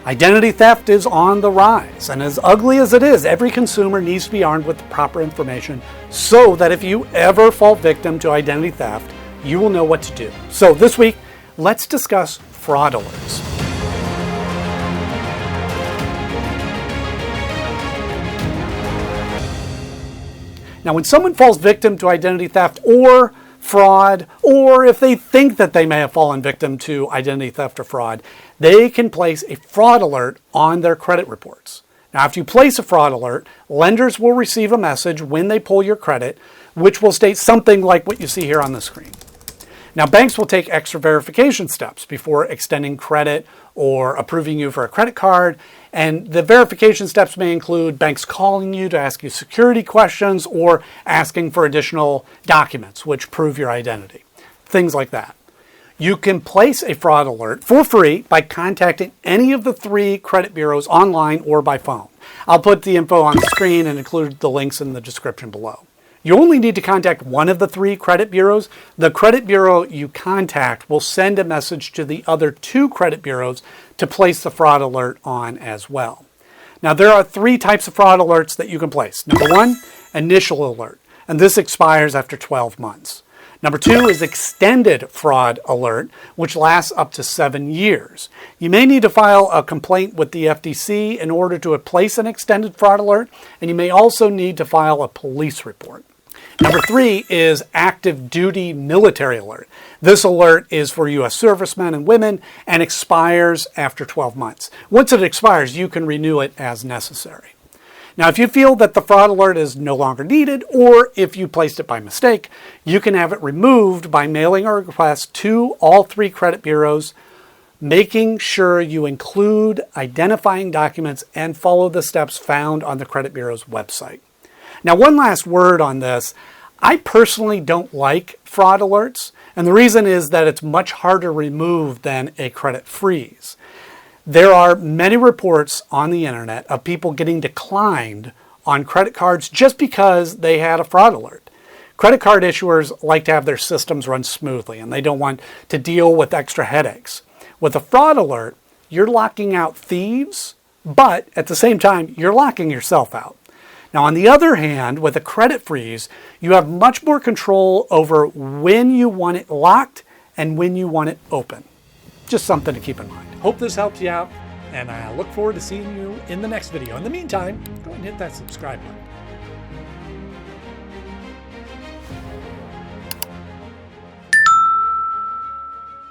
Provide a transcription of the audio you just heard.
Identity theft is on the rise, and as ugly as it is, every consumer needs to be armed with the proper information so that if you ever fall victim to identity theft, you will know what to do. So this week, let's discuss fraud alerts. Now, when someone falls victim to identity theft or fraud, or if they think that they may have fallen victim to identity theft or fraud, they can place a fraud alert on their credit reports. Now, after you place a fraud alert, lenders will receive a message when they pull your credit, which will state something like what you see here on the screen. Now, banks will take extra verification steps before extending credit or approving you for a credit card. And the verification steps may include banks calling you to ask you security questions or asking for additional documents which prove your identity. Things like that. You can place a fraud alert for free by contacting any of the 3 credit bureaus online or by phone. I'll put the info on the screen and include the links in the description below. You only need to contact one of the 3 credit bureaus. The credit bureau you contact will send a message to the other 2 credit bureaus to place the fraud alert on as well. Now, there are 3 types of fraud alerts that you can place. Number 1, initial alert, and this expires after 12 months. Number 2 is extended fraud alert, which lasts up to 7 years. You may need to file a complaint with the FTC in order to place an extended fraud alert, and you may also need to file a police report. Number 3 is active duty military alert. This alert is for U.S. servicemen and women and expires after 12 months. Once it expires, you can renew it as necessary. Now, if you feel that the fraud alert is no longer needed, or if you placed it by mistake, you can have it removed by mailing a request to all 3 credit bureaus, making sure you include identifying documents and follow the steps found on the credit bureau's website. Now, one last word on this. I personally don't like fraud alerts, and the reason is that it's much harder to remove than a credit freeze. There are many reports on the internet of people getting declined on credit cards just because they had a fraud alert. Credit card issuers like to have their systems run smoothly, and they don't want to deal with extra headaches. With a fraud alert, you're locking out thieves, but at the same time, you're locking yourself out. Now, on the other hand, with a credit freeze, you have much more control over when you want it locked and when you want it open. Just something to keep in mind. Hope this helps you out, and I look forward to seeing you in the next video. In the meantime, go ahead and hit that subscribe button.